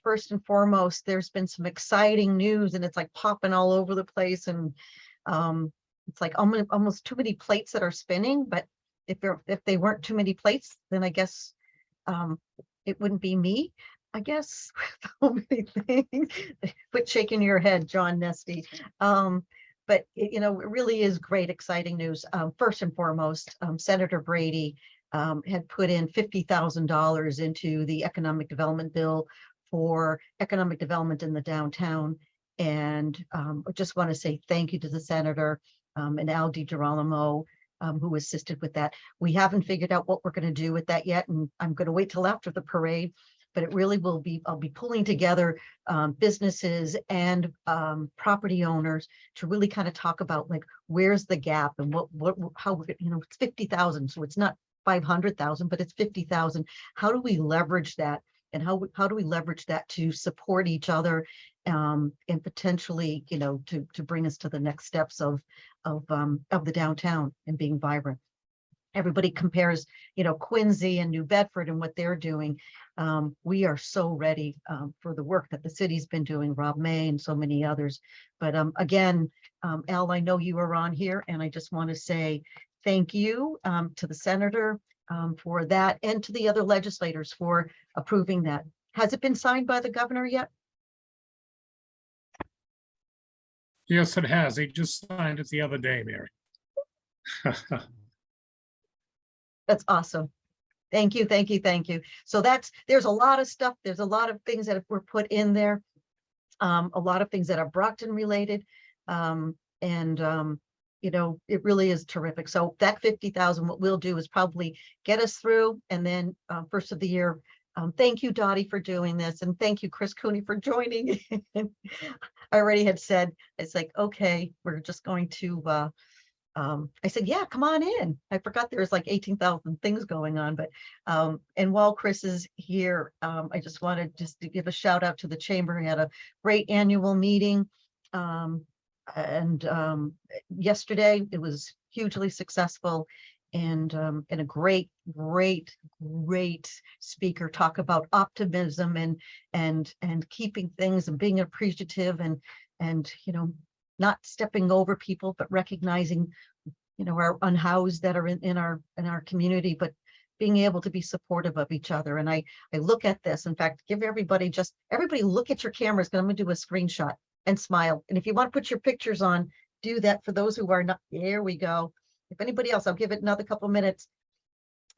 first and foremost, there's been some exciting news, and it's like popping all over the place, and it's like almost too many plates that are spinning. But if they weren't too many plates, then I guess it wouldn't be me. I guess so many things. Quit shaking your head, John Nesty. But it really is great, exciting news. First and foremost, Senator Brady had put in $50,000 into the economic development bill for economic development in the downtown. And I just want to say thank you to the senator and Al DiGirolamo, who assisted with that. We haven't figured out what we're going to do with that yet, and I'm going to wait till after the parade. But it really will be, I'll be pulling together businesses and property owners to really kind of talk about like, where's the gap and how, it's 50,000. So it's not 500,000, but it's 50,000. How do we leverage that? And how do we leverage that to support each other and potentially, to bring us to the next steps of the downtown and being vibrant. Everybody compares, Quincy and New Bedford and what they're doing. We are so ready for the work that the city's been doing, Rob May and so many others. But again, Al, I know you are on here, and I just want to say thank you to the senator for that, and to the other legislators for approving that. Has it been signed by the governor yet? Yes, it has. He just signed it the other day, Mary. That's awesome. Thank you, thank you, thank you. So there's a lot of stuff. There's a lot of things that were put in there. A lot of things that are Brockton related. It really is terrific. So that 50,000, what we'll do is probably get us through, and then first of the year. Thank you, Dottie, for doing this, and thank you, Chris Cooney, for joining. I already had said, it's like, okay, we're just going to I said, yeah, come on in. I forgot there's like 18,000 things going on, but and while Chris is here, I just wanted just to give a shout out to the chamber. We had a great annual meeting, and yesterday it was hugely successful, and a great speaker talk about optimism and keeping things and being appreciative and not stepping over people, but recognizing, our unhoused that are in our community, but being able to be supportive of each other. And I look at this, in fact, give everybody look at your cameras, because I'm gonna do a screenshot and smile. And if you want to put your pictures on, do that. For those who are not, there we go. If anybody else, I'll give it another couple of minutes.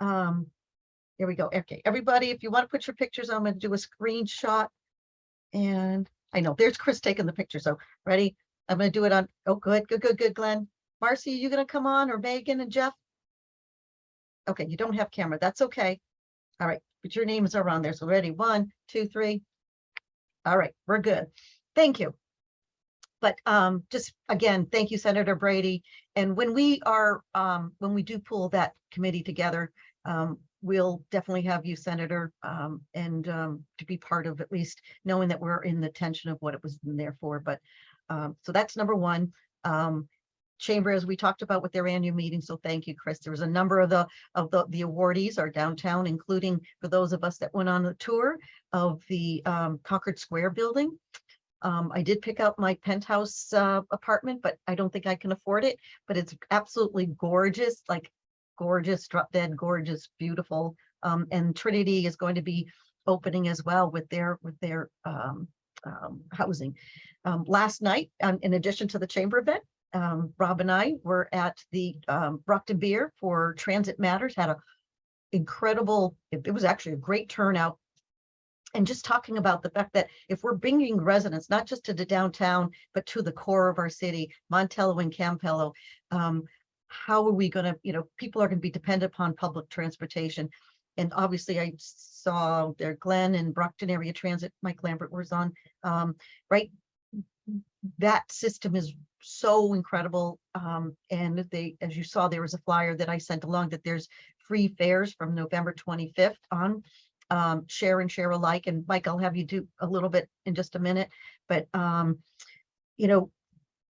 Here we go. Okay, everybody, if you want to put your pictures on, I'm gonna do a screenshot. And I know there's Chris taking the picture. So ready? I'm going to do it on. Oh, good, Glenn. Marcy, are you going to come on, or Megan and Jeff? Okay, you don't have camera. That's okay. All right, but your names are on there. So ready? 1, 2, 3. All right, we're good. Thank you. But just again, thank you, Senator Brady. And when we do pull that committee together, we'll definitely have you, Senator, and to be part of, at least knowing that we're in the tension of what it was in there for. But so that's number one. Chamber, as we talked about with their annual meeting. So thank you, Chris. There was a number of the awardees are downtown, including for those of us that went on the tour of the Concord Square building. I did pick up my penthouse apartment, but I don't think I can afford it. But it's absolutely gorgeous, like gorgeous, drop dead gorgeous, beautiful. And Trinity is going to be opening as well with their housing. Last night, in addition to the chamber event, Rob and I were at the Brockton Beer for Transit Matters, had a incredible, it was actually a great turnout. And just talking about the fact that if we're bringing residents, not just to the downtown, but to the core of our city, Montello and Campello, how are we going to, people are going to be dependent upon public transportation. And obviously I saw there Glenn and Brockton Area Transit, Mike Lambert was on, right? That system is so incredible. And as you saw, there was a flyer that I sent along that there's free fares from November 25th on. Share and share alike. And Mike, I'll have you do a little bit in just a minute, but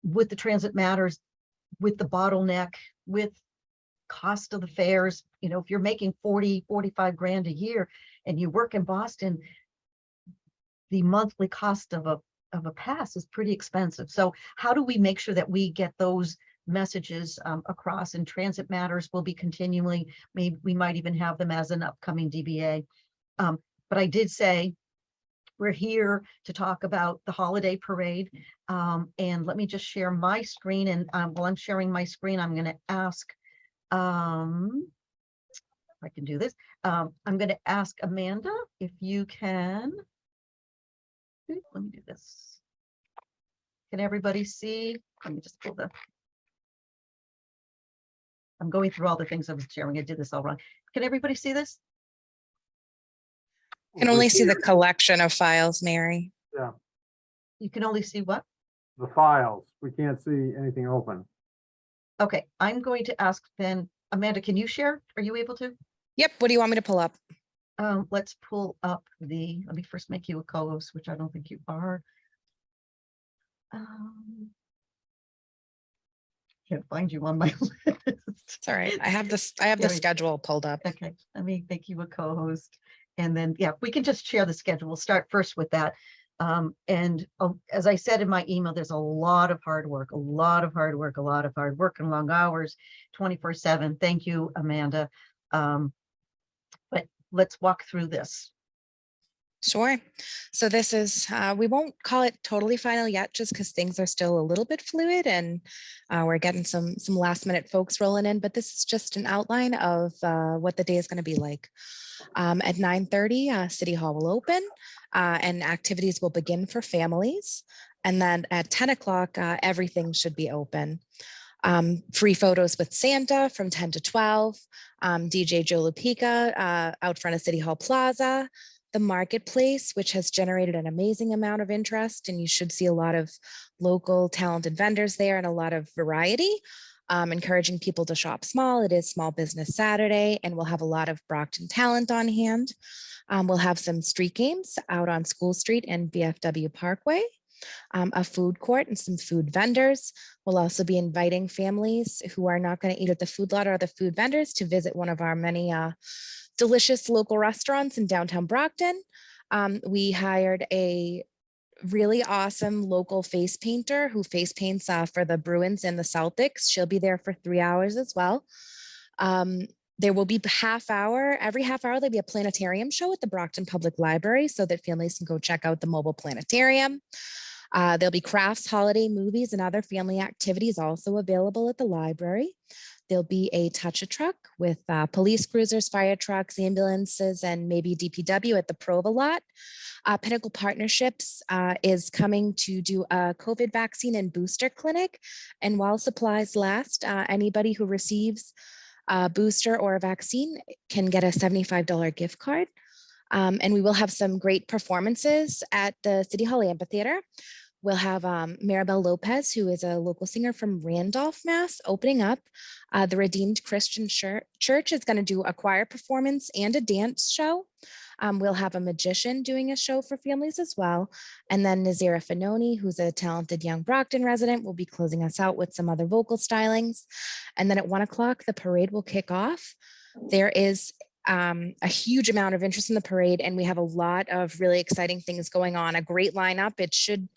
with the Transit Matters, with the bottleneck, with cost of the fares, if you're making 40, 45 grand a year and you work in Boston, the monthly cost of a pass is pretty expensive. So how do we make sure that we get those messages across? And Transit Matters will be continually, maybe we might even have them as an upcoming DBA. But I did say we're here to talk about the holiday parade. And let me just share my screen. And while I'm sharing my screen, I'm going to ask, if I can do this, I'm going to ask Amanda if you can. Let me do this. Can everybody see? Let me just pull the. I'm going through all the things I was sharing. I did this all wrong. Can everybody see this? Can only see the collection of files, Mary. Yeah, You can only see what? the files. We can't see anything open. Okay, I'm going to ask then, Amanda, can you share? Are you able to? Yep. What do you want me to pull up? Let's pull up let me first make you a co-host, which I don't think you are. Can't find you on my list. It's all right. I have this. I have the There we- schedule pulled up. Okay, let me make you a co-host. And then, yeah, we can just share the schedule. We'll start first with that. And as I said in my email, there's a lot of hard work, and long hours, 24/7. Thank you, Amanda. But let's walk through this. Sure. So this is, we won't call it totally final yet, just because things are still a little bit fluid and we're getting some last minute folks rolling in, but this is just an outline of what the day is going to be like. At 9:30, City Hall will open and activities will begin for families. And then at 10 o'clock, everything should be open. Free photos with Santa from 10 to 12, DJ Joe Lupica out front of City Hall Plaza, the marketplace, which has generated an amazing amount of interest, and you should see a lot of local talented vendors there and a lot of variety, encouraging people to shop small. It is Small Business Saturday, and we'll have a lot of Brockton talent on hand. We'll have some street games out on School Street and BFW Parkway. A food court and some food vendors. We'll also be inviting families who are not going to eat at the food lot or the food vendors to visit one of our many delicious local restaurants in downtown Brockton. We hired a really awesome local face painter who face paints for the Bruins and the Celtics. She'll be there for 3 hours as well. There will be every half hour, there'll be a planetarium show at the Brockton Public Library so that families can go check out the mobile planetarium. There'll be crafts, holiday movies, and other family activities also available at the library. There'll be a touch-a-truck with police cruisers, fire trucks, ambulances, and maybe DPW at the Prova lot. Pinnacle Partnerships is coming to do a COVID vaccine and booster clinic. And while supplies last, anybody who receives a booster or a vaccine can get a $75 gift card. And we will have some great performances at the City Hall Amphitheater. We'll have Maribel Lopez, who is a local singer from Randolph, Mass, opening up. The Redeemed Christian Church is going to do a choir performance and a dance show. We'll have a magician doing a show for families as well. And then Nazira Fanoni, who's a talented young Brockton resident, will be closing us out with some other vocal stylings. And then at 1 o'clock, the parade will kick off. There is a huge amount of interest in the parade, and we have a lot of really exciting things going on. A great lineup. It should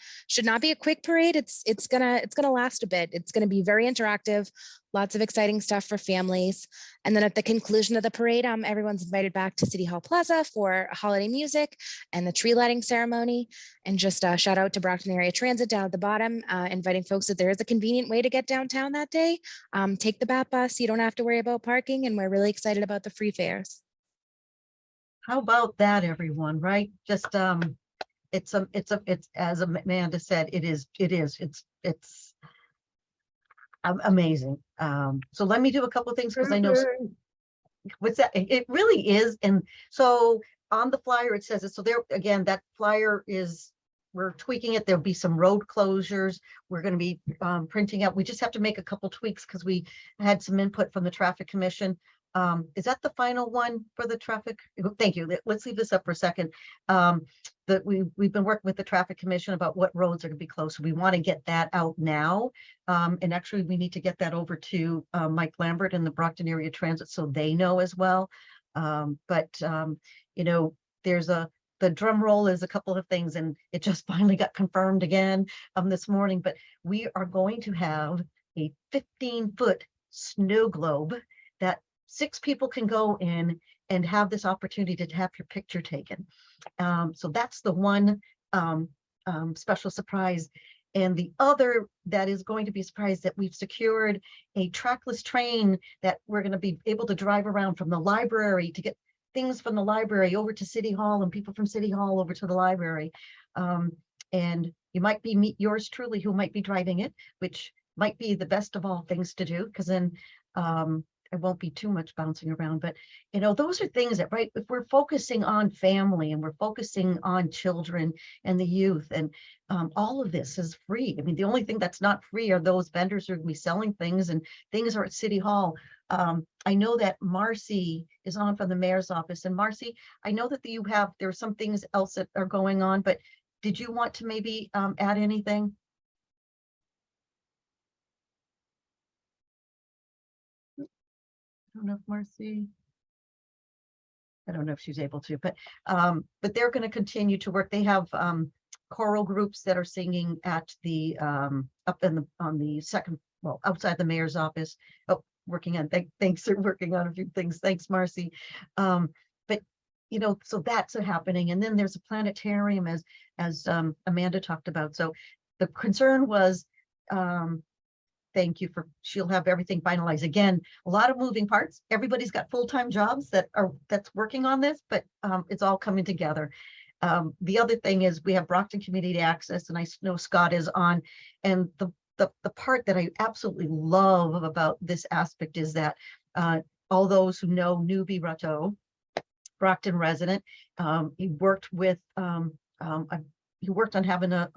not be a quick parade. It's gonna last a bit. It's gonna be very interactive. Lots of exciting stuff for families. And then at the conclusion of the parade, everyone's invited back to City Hall Plaza for holiday music and the tree lighting ceremony. And just a shout out to Brockton Area Transit down at the bottom, inviting folks that there is a convenient way to get downtown that day. Take the BAT bus. You don't have to worry about parking, and we're really excited about the free fares. How about that, everyone, right? Just it's as Amanda said, it's amazing. So let me do a couple of things because I know what's that? It really is. And so on the flyer, it says it. So there again, that flyer is, we're tweaking it. There'll be some road closures. We're going to be printing out. We just have to make a couple tweaks because we had some input from the Traffic Commission. Is that the final one for the traffic? Thank you. Let's leave this up for a second. That we've been working with the Traffic Commission about what roads are going to be closed. So we want to get that out now. And actually, we need to get that over to Mike Lambert and the Brockton Area Transit so they know as well. You know, there's the the drum roll is a couple of things, and it just finally got confirmed again this morning, but we are going to have a 15-foot snow globe that 6 people can go in and have this opportunity to have your picture taken. So that's the one special surprise. And the other that is going to be a surprise, that we've secured a trackless train that we're going to be able to drive around from the library to get things from the library over to City Hall and people from City Hall over to the library. And you might meet yours truly who might be driving it, which might be the best of all things to do, because then it won't be too much bouncing around. But you know, those are things that, right, if we're focusing on family and we're focusing on children and the youth, and all of this is free. I mean, the only thing that's not free are those vendors who are going to be selling things, and things are at City Hall. I know that Marcy is on from the mayor's office, and Marcy, I know that there are some things else that are going on, but did you want to maybe add anything? I don't know if Marcy, I don't know if she's able to, but they're going to continue to work. They have choral groups that are singing at the up in the on the second, well, outside the mayor's office. Oh, working on thanks for working on a few things. Thanks, Marcy. But you know, so that's happening. And then there's a planetarium, as Amanda talked about. So the concern was, thank you for, she'll have everything finalized. Again, a lot of moving parts. Everybody's got full-time jobs that's working on this, but it's all coming together. The other thing is we have Brockton Community Access, and I know Scott is on, and the part that I absolutely love about this aspect is that all those who know Newbie Rateau, Brockton resident, he worked with he worked on having a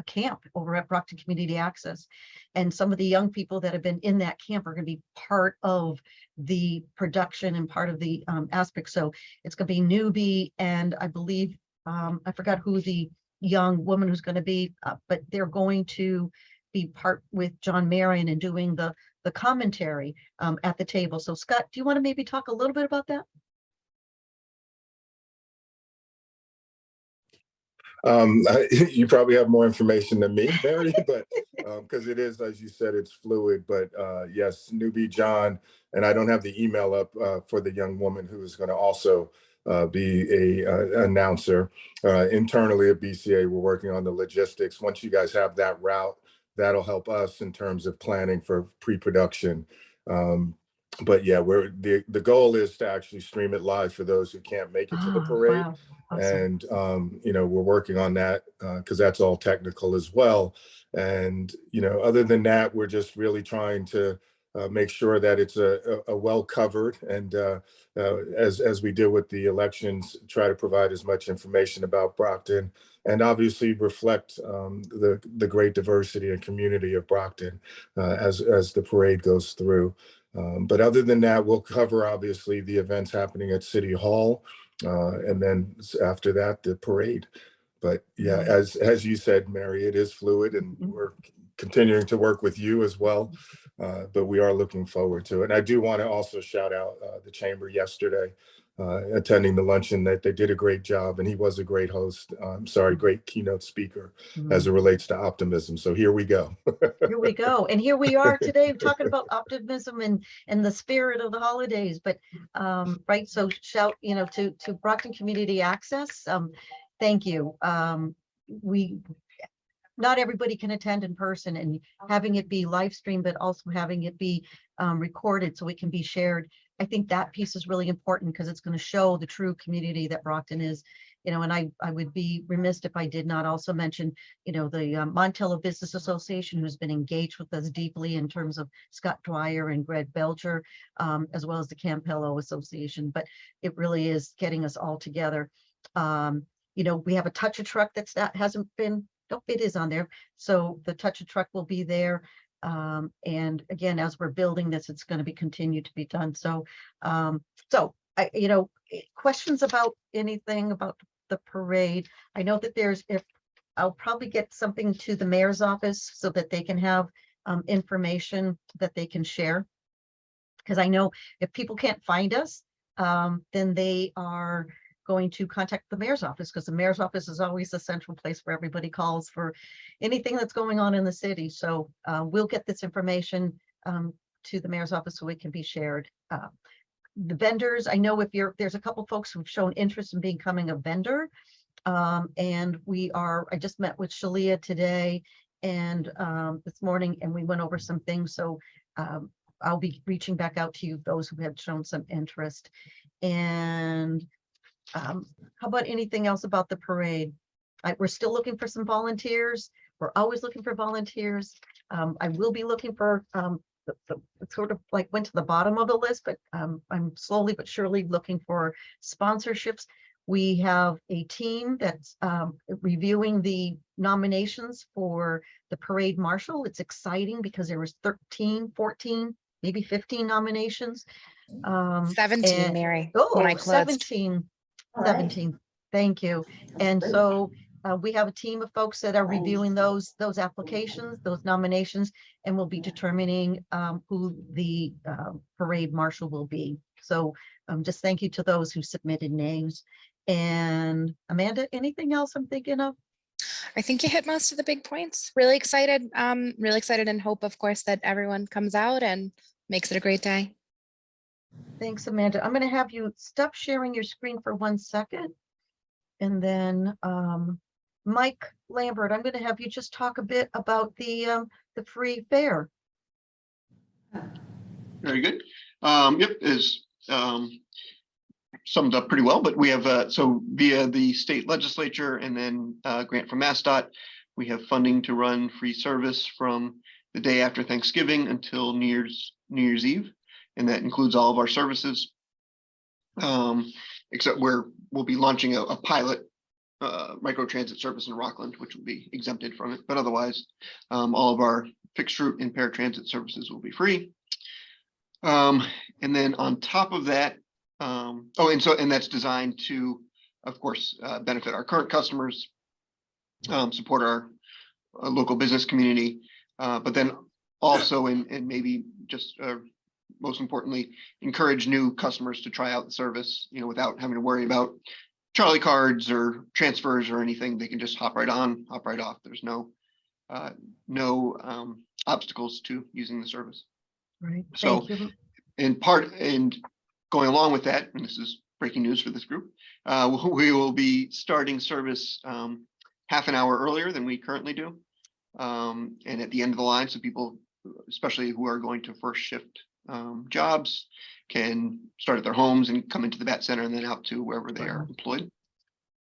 camp over at Brockton Community Access, and some of the young people that have been in that camp are going to be part of the production and part of the aspect. So it's going to be Newbie, and I believe I forgot who the young woman who's going to be, but they're going to be part with John Marion and doing the commentary at the table. So Scott, do you want to maybe talk a little bit about that? You probably have more information than me, Mary, but because it is, as you said, it's fluid. But yes, Newbie John, and I don't have the email up for the young woman who is going to also be a announcer internally at BCA. We're working on the logistics. Once you guys have that route, that'll help us in terms of planning for pre-production. But yeah, the goal is to actually stream it live for those who can't make it to the parade. Wow. Awesome. And you know, we're working on that because that's all technical as well. And you know, other than that, we're just really trying to make sure that it's a well covered, and as we deal with the elections, try to provide as much information about Brockton, and obviously reflect the great diversity and community of Brockton as the parade goes through. But other than that, we'll cover obviously the events happening at City Hall, and then after that, the parade. But yeah, as you said, Mary, it is fluid, and we're continuing to work with you as well. But we are looking forward to it. And I do want to also shout out the chamber yesterday, attending the luncheon. That they did a great job, and he was a great host. Great keynote speaker as it relates to optimism. So here we go. Here we go. And here we are today talking about optimism and the spirit of the holidays. But right, so shout, you know, to Brockton Community Access. Thank you. Not everybody can attend in person, and having it be live streamed, but also having it be recorded so it can be shared. I think that piece is really important because it's going to show the true community that Brockton is. You know, and I would be remiss if I did not also mention, you know, the Montello Business Association, who's been engaged with us deeply in terms of Scott Dwyer and Greg Belcher, as well as the Campello Association. But it really is getting us all together. You know, we have a touch a truck that hasn't been, no, it is on there. So the touch a truck will be there. And again, as we're building this, it's going to be continued to be done. So, you know, questions about anything about the parade? I know that I'll probably get something to the mayor's office so that they can have information that they can share. Because I know if people can't find us, then they are going to contact the mayor's office, because the mayor's office is always the central place where everybody calls for anything that's going on in the city. So we'll get this information to the mayor's office so it can be shared. The vendors, I know there's a couple folks who've shown interest in becoming a vendor. And I just met with Shalia today and this morning, and we went over some things. So I'll be reaching back out to you, those who have shown some interest. And how about anything else about the parade? We're still looking for some volunteers. We're always looking for volunteers. I will be looking for sort of like went to the bottom of the list, but I'm slowly but surely looking for sponsorships. We have a team that's reviewing the nominations for the parade marshal. It's exciting because there was 13, 14, maybe 15 nominations. 17, and- Mary, Oh, when I closed. 17, 17. Thank you. And so we have a team of folks that are reviewing those applications, those nominations, and we'll be determining who the parade marshal will be. So just thank you to those who submitted names. And Amanda, anything else I'm thinking of? I think you hit most of the big points. Really excited and hope, of course, that everyone comes out and makes it a great day. Thanks, Amanda. I'm going to have you stop sharing your screen for 1 second. And then Mike Lambert, I'm going to have you just talk a bit about the free fair. Very good. Yep, is summed up pretty well, but we have so via the state legislature and then grant from MassDOT, we have funding to run free service from the day after Thanksgiving until New Year's Eve, and that includes all of our services, except where we'll be launching a pilot micro transit service in Rockland, which will be exempted from it, but otherwise all of our fixed route and paratransit services will be free. And then on top of that, and that's designed to, of course, benefit our current customers, support our local business community, but then also, and maybe just most importantly, encourage new customers to try out the service, without having to worry about Charlie cards or transfers or anything. They can just hop right on, hop right off. There's no obstacles to using the service. Right. So, Thank you. and going along with that, and this is breaking news for this group, we will be starting service half an hour earlier than we currently do, and at the end of the line, so people, especially who are going to first shift jobs, can start at their homes and come into the BAT Center and then out to wherever they are employed.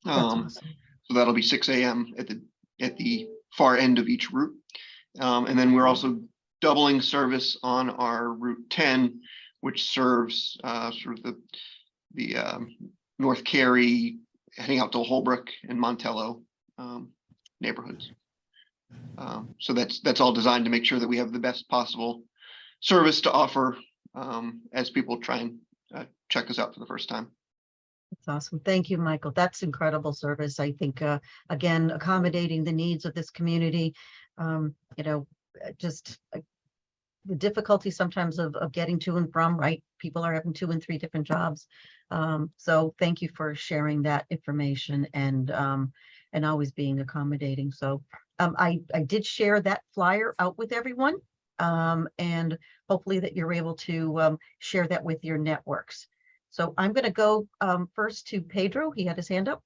That's awesome. So that'll be 6 a.m. at the far end of each route, and then we're also doubling service on our Route 10, which serves sort of the North Cary, heading out to Holbrook and Montello neighborhoods. So that's all designed to make sure that we have the best possible service to offer as people try and check us out for the first time. That's awesome. Thank you, Michael. That's incredible service. I think, again, accommodating the needs of this community, just the difficulty sometimes of getting to and from, right? People are having 2 and 3 different jobs. So thank you for sharing that information and always being accommodating. So I did share that flyer out with everyone, and hopefully that you're able to share that with your networks. So I'm going to go first to Pedro. He had his hand up.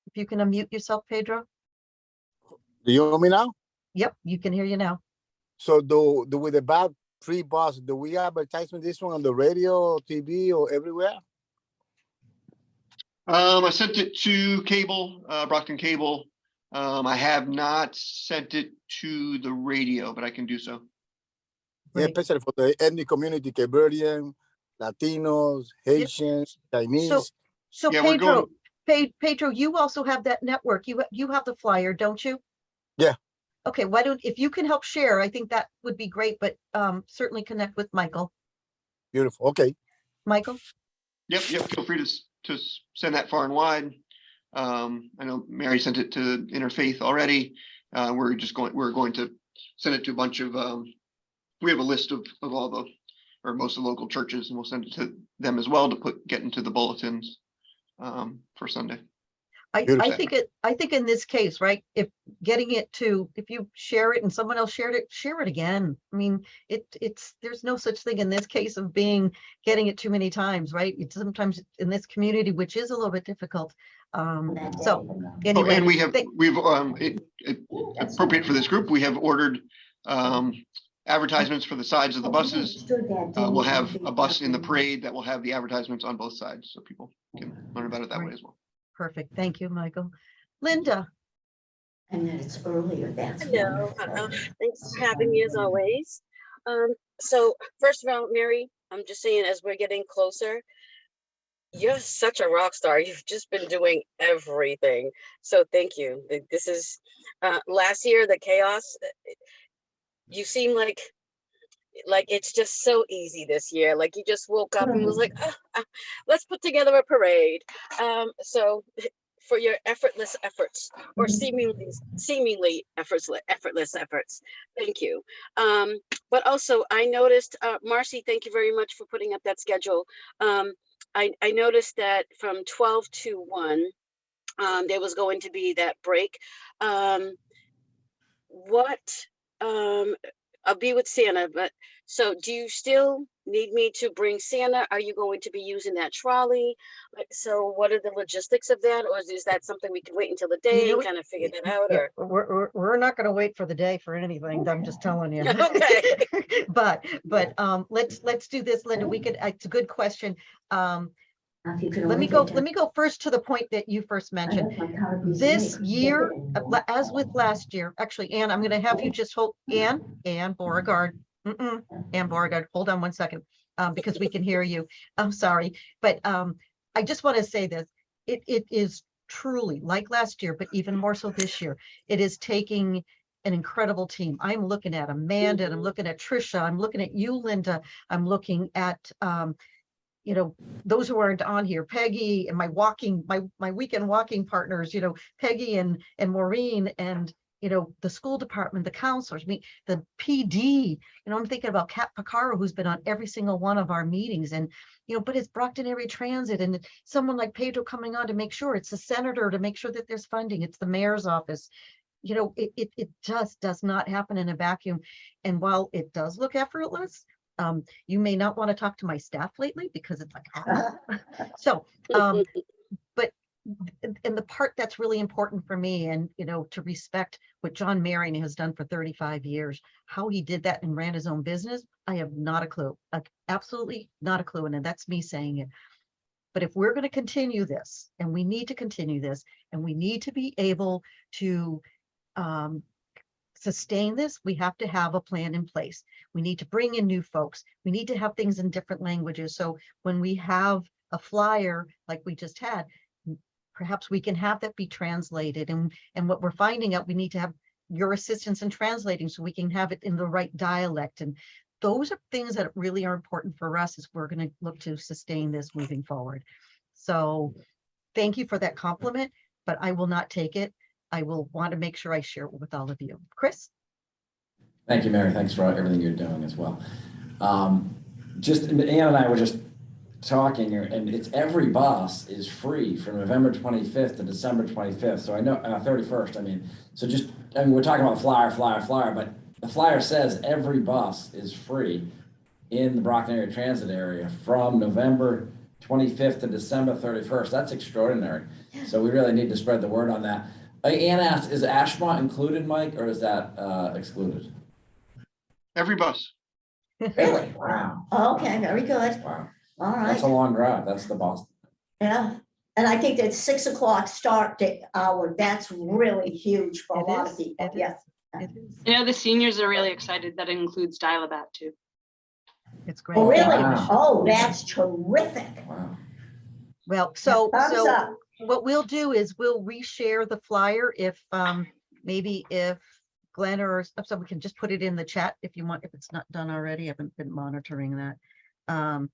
If you can unmute yourself, Pedro. Do you hear me now? Yep, you can hear you now. So do with the bad free bus, do we advertisement this one on the radio, TV, or everywhere? I sent it to cable, Brockton Cable. I have not sent it to the radio, but I can do so. Yeah, Right. especially for the ethnic community, Cape Verdean, Latinos, Haitians, Chinese. So Yeah, we're Pedro, Pedro, you also have that network. You have the flyer, don't you? Yeah. Okay, if you can help share, I think that would be great, but certainly connect with Michael. Beautiful. Okay. Michael? Yep. Feel free to send that far and wide. I know Mary sent it to Interfaith already. We're going to send it to a bunch of. We have a list of all the or most of the local churches, and we'll send it to them as well to get into the bulletins for Sunday. I Beautiful. think in this case, right, if you share it and someone else shared it, share it again. I mean, there's no such thing in this case of getting it too many times, right? It's sometimes in this community, which is a little bit difficult. So anyway, And we've appropriate for this group, we have ordered advertisements for the sides of the buses. We'll have a bus in the parade that will have the advertisements on both sides, so people can learn about it that way as well. perfect. Thank you, Michael. Linda. And then it's earlier, that's. Hello, wonderful. thanks for having me as always. So first of all, Mary, I'm just saying, as we're getting closer, you're such a rock star. You've just been doing everything. So thank you. This is last year, the chaos. You seem like it's just so easy this year. Like you just woke up and was like, let's put together a parade. So for your effortless efforts, or seemingly effortless efforts. Thank you. But also I noticed, Marcy, thank you very much for putting up that schedule. I noticed that from 12 to 1, there was going to be that break. I'll be with Santa, but so do you still need me to bring Santa? Are you going to be using that trolley? So what are the logistics of that? Or is that something we can wait until the day and kind of figure that out? Yeah, Or we're not going to wait for the day for anything. I'm just telling you. Okay. but let's do this, Linda. It's a good question. Let me go first to the point that you first mentioned. This year, as with last year, actually, Anne, I'm going to have you just hold Anne Beauregard. Anne Beauregard, hold on one second, because we can hear you. I'm sorry, but I just want to say this. It is truly like last year, but even more so this year. It is taking an incredible team. I'm looking at Amanda, and I'm looking at Trisha. I'm looking at you, Linda. I'm looking at those who aren't on here, Peggy and my weekend walking partners, Peggy and Maureen, and the school department, the counselors, the PD, I'm thinking about Kat Picaro, who's been on every single one of our meetings, and but it's Brockton Area Transit, and someone like Pedro coming on to make sure, it's the senator to make sure that there's funding, it's the mayor's office. It just does not happen in a vacuum. And while it does look effortless, you may not want to talk to my staff lately because it's like, so, but, and the part that's really important for me, and, to respect what John Marion has done for 35 years, how he did that and ran his own business, I have not a clue, absolutely not a clue. And that's me saying it. But if we're going to continue this, and we need to continue this, and we need to be able to, sustain this, we have to have a plan in place. We need to bring in new folks. We need to have things in different languages. So when we have a flyer like we just had, perhaps we can have that be translated. And what we're finding out, we need to have your assistance in translating so we can have it in the right dialect. And those are things that really are important for us as we're going to look to sustain this moving forward. So thank you for that compliment, but I will not take it. I will want to make sure I share it with all of you. Chris? Thank you, Mary. Thanks for everything you're doing as well. Ann and I were just talking here, and it's every bus is free from November 25th to December 25th. So I know 31st. We're talking about flyer, but the flyer says every bus is free in the Brockton Area Transit area from November 25th to December 31st. That's extraordinary. So we really need to spread the word on that. Ann asked, is Ashmont included, Mike, or is that excluded? Every bus. Really? Wow. Okay, very good. Wow. All That's a right. long drive. That's the Boston. Yeah. And I think that 6 o'clock start hour, that's really huge for a lot of people. Yes. It is. The seniors are really excited that it includes Dial-A-Bat too. It's great. Oh, really? Wow. Oh, that's terrific. Wow. Well, Thumbs up. what we'll do is we'll reshare the flyer if maybe if Glenn or so we can just put it in the chat if you want, if it's not done already. I haven't been monitoring that. Every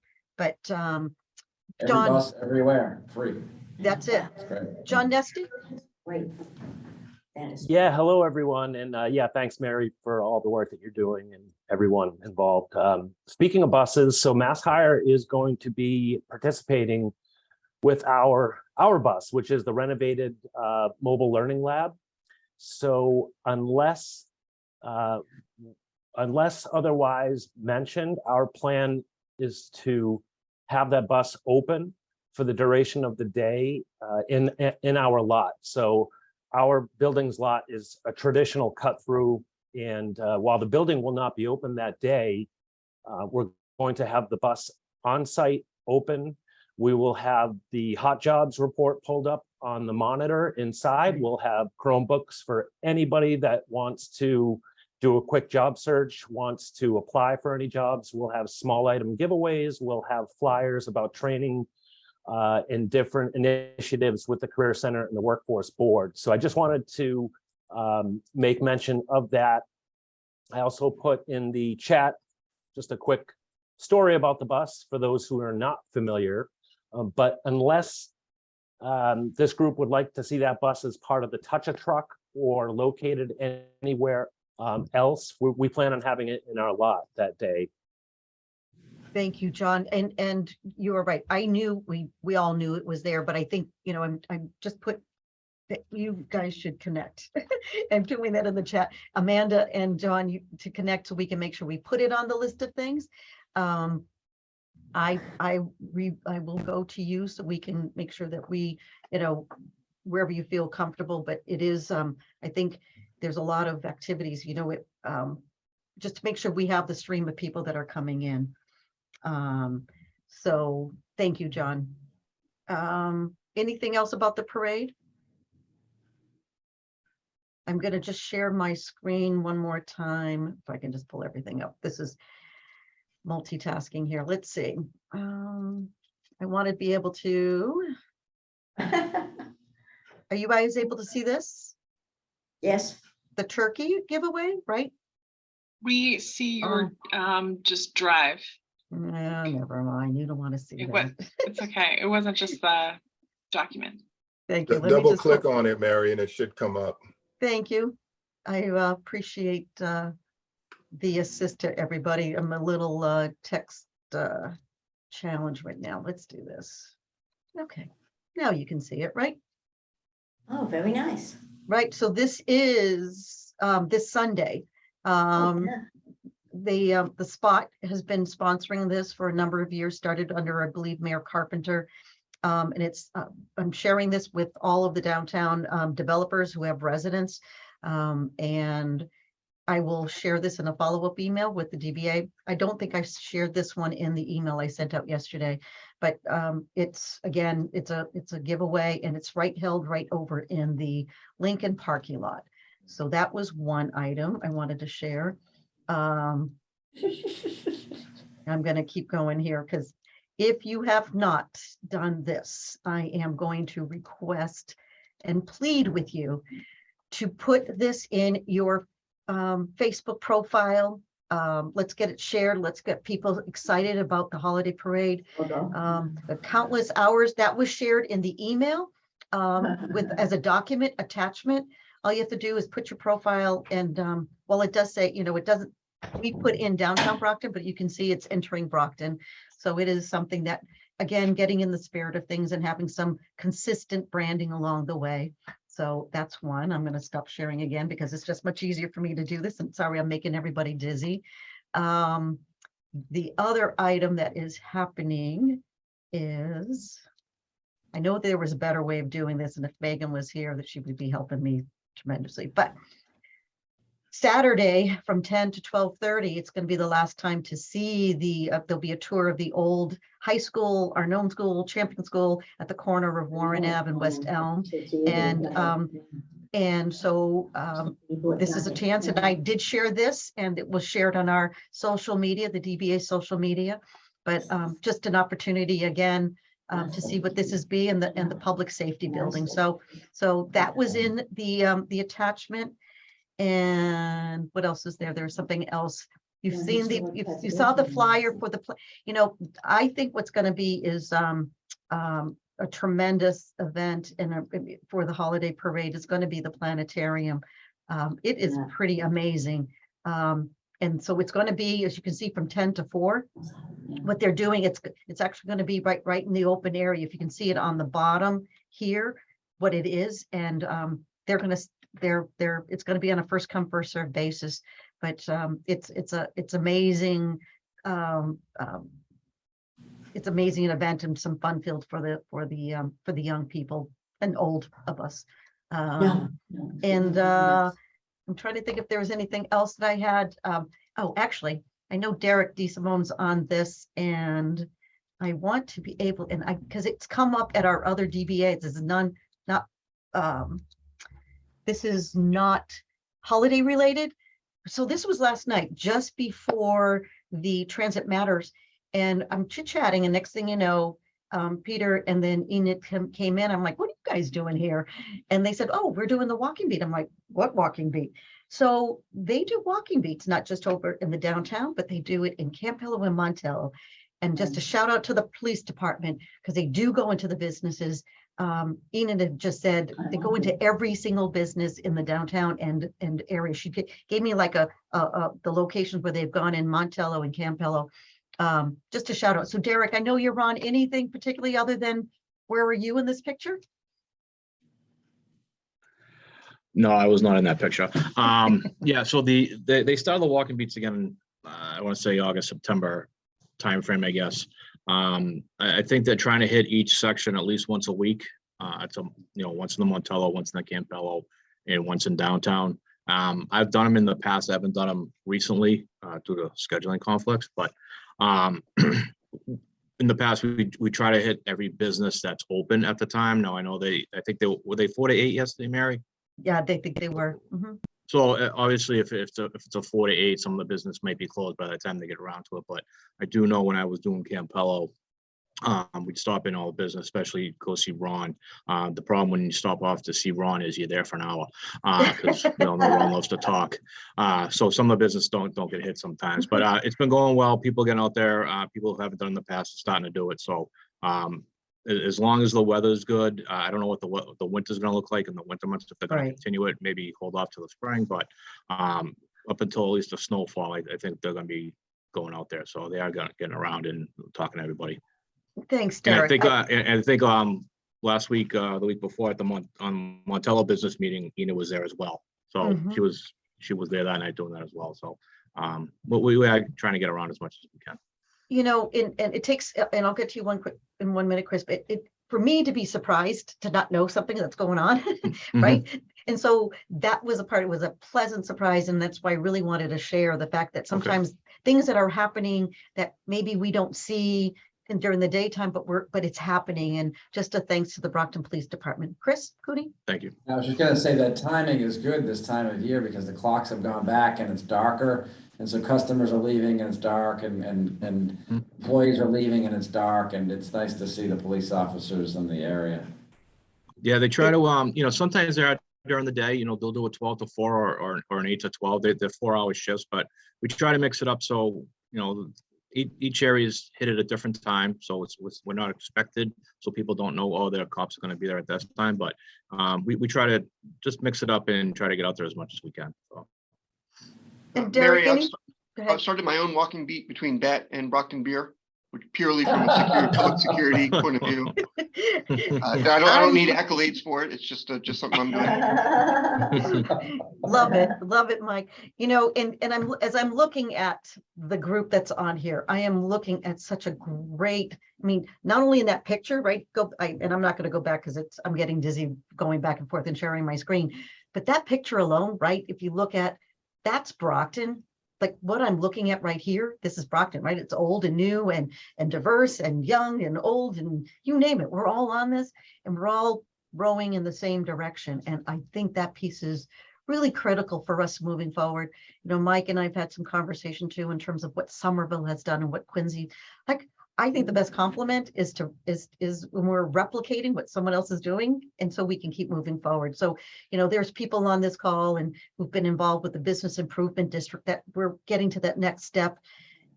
John, bus everywhere, free. that's it. That's great. John Nesty? Great. Yeah, hello everyone, and yeah, thanks Mary for all the work that you're doing and everyone involved. Speaking of buses, so Mass Hire is going to be participating with our bus, which is the renovated mobile learning lab. So unless otherwise mentioned, our plan is to have that bus open for the duration of the day in our lot. So our building's lot is a traditional cut through, and while the building will not be open that day, we're going to have the bus on site open. We will have the hot jobs report pulled up on the monitor inside. We'll have Chromebooks for anybody that wants to do a quick job search, wants to apply for any jobs. We'll have small item giveaways. We'll have flyers about training in different initiatives with the Career Center and the Workforce Board. So I just wanted to make mention of that. I also put in the chat just a quick story about the bus for those who are not familiar. But unless this group would like to see that bus as part of the Touch-a-Truck or located anywhere else, we plan on having it in our lot that day. Thank you, John. And you are right. I knew, we all knew it was there, but I think, you know, I'm just put that you guys should connect. I'm doing that in the chat. Amanda and John, to connect so we can make sure we put it on the list of things. I will go to you so we can make sure that we, you know, wherever you feel comfortable, but it is, I think there's a lot of activities, you know, just to make sure we have the stream of people that are coming in. So thank you, John. Anything else about the parade? I'm going to just share my screen one more time. If I can just pull everything up. This is multitasking here. Let's see. I want to be able to. Are you guys able to see this? Yes. The turkey giveaway, right? We see your just drive. No, never mind. You don't want to see that. It's okay. It wasn't just the document. Thank you. Let me Double just click on it, Mary, and it should come up. Thank you. I appreciate the assist to everybody. I'm a little text challenge right now. Let's do this. Okay. Now you can see it, right? Oh, very nice. Right. So this is this Sunday. The Spot has been sponsoring this for a number of years, started under, I believe, Mayor Carpenter. And it's, I'm sharing this with all of the downtown developers who have residents. And I will share this in a follow-up email with the DBA. I don't think I shared this one in the email I sent out yesterday, but it's, again, it's a giveaway, and it's held right over in the Lincoln parking lot. So that was one item I wanted to share. I'm going to keep going here, because if you have not done this, I am going to request and plead with you to put this in your Facebook profile. Let's get it shared. Let's get people excited about the holiday parade. The countless hours that was shared in the email with as a document attachment. All you have to do is put your profile, and well, it does say, you know, it doesn't, we put in downtown Brockton, but you can see it's entering Brockton. So it is something that, again, getting in the spirit of things and having some consistent branding along the way. So that's one. I'm going to stop sharing again because it's just much easier for me to do this. And sorry, I'm making everybody dizzy. The other item that is happening is, I know there was a better way of doing this, and if Megan was here, that she would be helping me tremendously. But Saturday from 10 to 12:30, it's going to be the last time to see the, there'll be a tour of the old high school, our known school, Champion School at the corner of Warren Ave and West Elm. And so this is a chance, and I did share this, and it was shared on our social media, the DBA social media, but just an opportunity again to see what this is in the public safety building. So that was in the attachment. And what else is there? There's something else. You've seen you saw the flyer for the, you know, I think what's going to be is a tremendous event for the holiday parade is going to be the planetarium. It is pretty amazing. And so it's going to be, as you can see, from 10 to 4. What they're doing, it's actually going to be right in the open area. If you can see it on the bottom here, what it is, and it's going to be on a first come first served basis. But it's amazing. It's amazing event and some fun filled for the young people and old of us. And I'm trying to think if there was anything else that I had. Oh, actually, I know Derek DeSimone's on this, and I want to be able, and because it's come up at our other DBAs. This is not holiday related. So this was last night, just before the Transit Matters. And I'm chit-chatting, and next thing you know, Peter and then Enid came in. I'm like, what are you guys doing here? And they said, oh, we're doing the walking beat. I'm like, what walking beat? So they do walking beats, not just over in the downtown, but they do it in Campello and Montello. And just a shout out to the police department, because they do go into the businesses. Enid had just said they go into every single business in the downtown and area. She gave me like the locations where they've gone in Montello and Campello. Just a shout out. So Derek, I know you're on. Anything particularly other than where are you in this picture? No, I was not in that picture. Yeah, so they started the walking beats again, I want to say August, September timeframe, I guess. I think they're trying to hit each section at least once a week. It's once in the Montello, once in the Campello, and once in downtown. I've done them in the past. I haven't done them recently due to scheduling conflicts, but in the past we try to hit every business that's open at the time. Now I know I think they were 4 to 8 yesterday, Mary? Yeah, they think they were. Mm-hmm. So obviously if it's a 4 to 8, some of the business might be closed by the time they get around to it. But I do know when I was doing Campello, we'd stop in all the business, especially go see Ron. The problem when you stop off to see Ron is you're there for an hour because Ron loves to talk. So some of the business don't get hit sometimes, but it's been going well. People getting out there, people who haven't done it in the past are starting to do it. So as long as the weather's good, I don't know what the winter's going to look like in the winter months, if they're going to continue it, maybe hold off to the spring, but up until at least the snowfall, I think they're going to be going out there. So they are getting around and talking to everybody. Thanks, And Derek. I think last week, the week before at the Montello business meeting, Ina was there as well. So she was there that night doing that as well. So but we are trying to get around as much as we can. You know, and it takes, and I'll get to you in 1 minute, Chris, but for me to be surprised to not know something that's going on, right? And so that was it was a pleasant surprise. And that's why I really wanted to share the fact that sometimes things that are happening that maybe we don't see during the daytime, but it's happening. And just a thanks to the Brockton Police Department. Chris Cooney? Thank you. I was just gonna say that timing is good this time of year because the clocks have gone back and it's darker. And so customers are leaving and it's dark and employees are leaving and it's dark, and it's nice to see the police officers in the area. Yeah, they try to, sometimes they're out during the day, they'll do a 12 to 4 or an 8 to 12. They're 4-hour shifts, but we try to mix it up. So, each area is hit at a different time. So we're not expected. So people don't know, oh, their cops are going to be there at this time. But we try to just mix it up and try to get out there as much as we can. So. And Derek, Mary, I've started my own walking beat between BAT and Brockton Beer, which purely from a public security point of view. I don't need accolades for it. It's just something I'm doing. Love it, Mike. And I'm looking at the group that's on here, I am looking at such a great. I mean, not only in that picture, right? And I'm not going to go back because I'm getting dizzy going back and forth and sharing my screen. But that picture alone, right? If you look at, that's Brockton. Like what I'm looking at right here, this is Brockton, right? It's old and new and diverse and young and old and you name it. We're all on this and we're all rowing in the same direction. And I think that piece is really critical for us moving forward. Mike and I've had some conversation too in terms of what Somerville has done and what Quincy, I think the best compliment is when we're replicating what someone else is doing, and so we can keep moving forward. So, there's people on this call and who've been involved with the business improvement district that we're getting to that next step.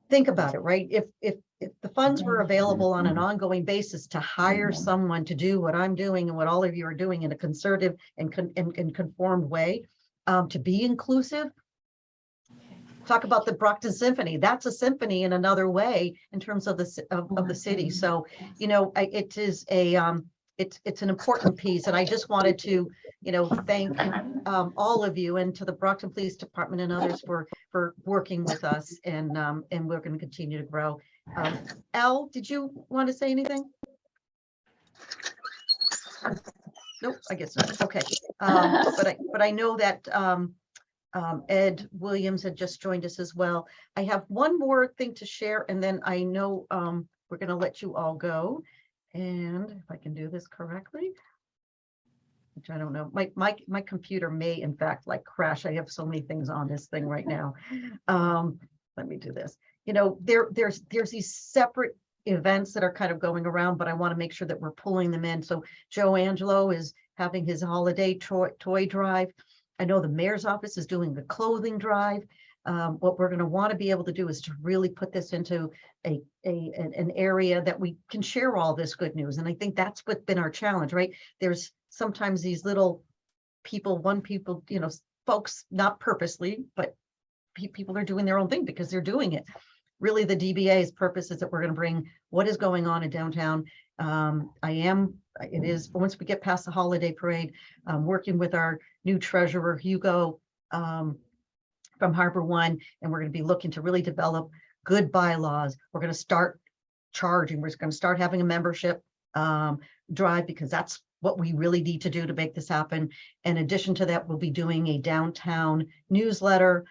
Think about it, right? If if the funds were available on an ongoing basis to hire someone to do what I'm doing and what all of you are doing in a concerted and conformed way, to be inclusive. Talk about the Brockton Symphony. That's a symphony in another way in terms of the city. So, you know, it is a it's an important piece, and I just wanted to, you know, thank all of you and to the Brockton Police Department and others for working with us, and we're going to continue to grow. Al, did you want to say anything? Nope, I guess not. Okay, but I know that Ed Williams had just joined us as well. I have one more thing to share, and then I know we're going to let you all go. And if I can do this correctly, which I don't know, my computer may in fact like crash. I have so many things on this thing right now. Let me do this. You know, there's these separate events that are kind of going around, but I want to make sure that we're pulling them in. So Joe Angelo is having his holiday toy drive. I know the mayor's office is doing the clothing drive. What we're going to want to be able to do is to really put this into an area that we can share all this good news. And I think that's what's been our challenge, right? There's sometimes these little people, you know, folks, not purposely, but people are doing their own thing because they're doing it. Really, the DBA's purpose is that we're going to bring what is going on in downtown. It is, once we get past the holiday parade, working with our new treasurer, Hugo, from Harbor One, and we're going to be looking to really develop good bylaws. We're going to start charging. We're going to start having a membership drive, because that's what we really need to do to make this happen. In addition to that, we'll be doing a downtown newsletter.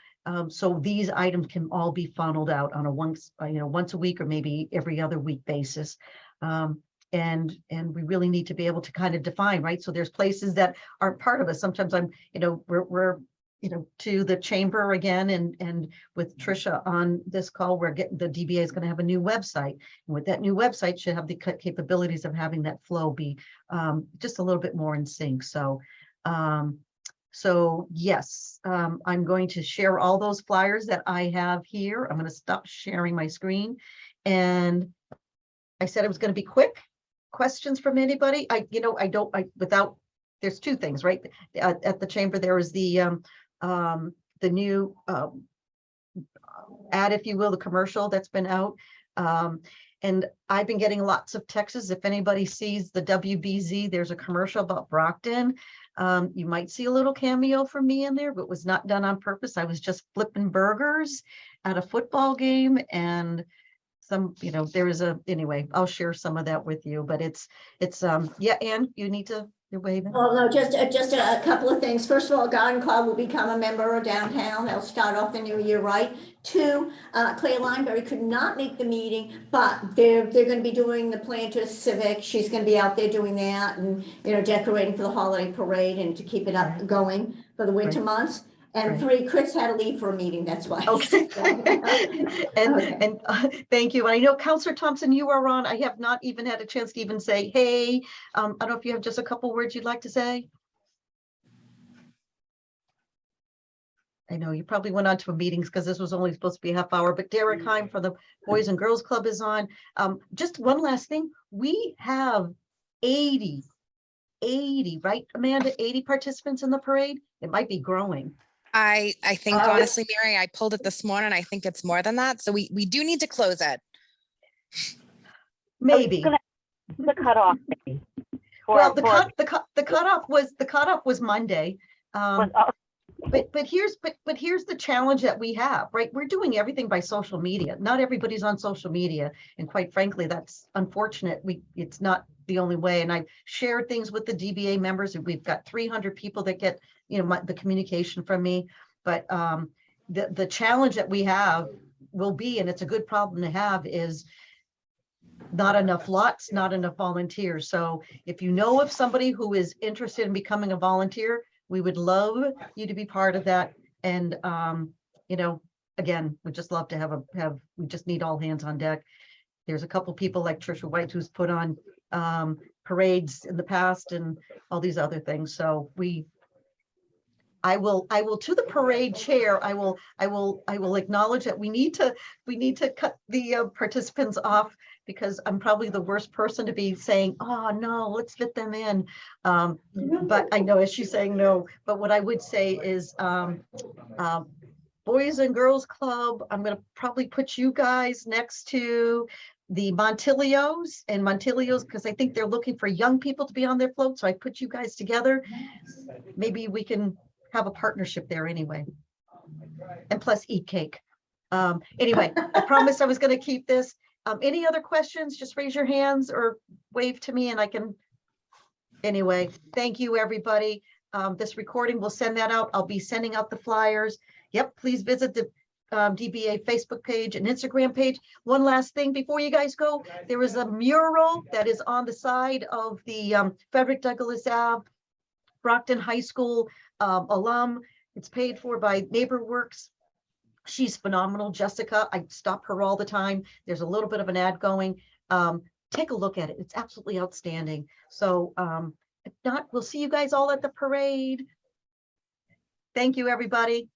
So these items can all be funneled out on a once a week or maybe every other week basis. And we really need to be able to kind of define, right? So there's places that aren't part of us. Sometimes we're to the chamber again, and with Trisha on this call, we're getting, the DBA is going to have a new website, and with that new website should have the capabilities of having that flow be just a little bit more in sync. So yes, I'm going to share all those flyers that I have here. I'm going to stop sharing my screen, and I said it was going to be quick. Questions from anybody? There's two things, right? At the chamber, there is the new ad, if you will, the commercial that's been out. And I've been getting lots of texts. If anybody sees the WBZ, there's a commercial about Brockton. You might see a little cameo from me in there, but it was not done on purpose. I was just flipping burgers at a football game, and anyway, I'll share some of that with you, but it's yeah, Ann, you're waving. Well, no, just a couple of things. First of all, Garden Club will become a member of downtown. They'll start off the new year right. Two, Claire Lineberry could not make the meeting, but they're going to be doing the Planters Civic. She's going to be out there doing that, and decorating for the holiday parade and to keep it up going for the winter months. And three, Chris had to leave for a meeting. That's why. Okay. And thank you. I know Councillor Thompson, you are on. I have not even had a chance to even say, hey, I don't know if you have just a couple words you'd like to say. I know you probably went on to a meeting because this was only supposed to be a half hour, but Derek Heim from the Boys and Girls Club is on. Just one last thing. We have 80, right, Amanda? 80 participants in the parade. It might be growing. I think honestly, Mary, I pulled it this morning. I think it's more than that. So we do need to close it. Maybe. The cutoff. Well, the cutoff was Monday. But here's the challenge that we have, right? We're doing everything by social media. Not everybody's on social media, and quite frankly, that's unfortunate. It's not the only way. And I've shared things with the DBA members, and we've got 300 people that get the communication from me. But the challenge that we have will be, and it's a good problem to have, is not enough lots, not enough volunteers. So if you know of somebody who is interested in becoming a volunteer, we would love you to be part of that. And again, we'd just love to we just need all hands on deck. There's a couple people like Trisha White who's put on parades in the past and all these other things. So I will to the parade chair, I will acknowledge that we need to cut the participants off, because I'm probably the worst person to be saying, oh no, let's fit them in. But I know, as she's saying no, but what I would say is Boys and Girls Club, I'm gonna probably put you guys next to the Montilios because I think they're looking for young people to be on their float. So I put you guys together. Maybe we can have a partnership there anyway. And plus eat cake. Anyway, I promised I was going to keep this. Any other questions? Just raise your hands or wave to me and I can. Anyway, thank you, everybody. This recording, we'll send that out. I'll be sending out the flyers. Yep, please visit the DBA Facebook page and Instagram page. One last thing before you guys go, there is a mural that is on the side of the Frederick Douglass Ave, Brockton High School alum. It's paid for by NeighborWorks. She's phenomenal, Jessica. I stop her all the time. There's a little bit of an ad going. Take a look at it. It's absolutely outstanding. So if not, we'll see you guys all at the parade. Thank you, everybody.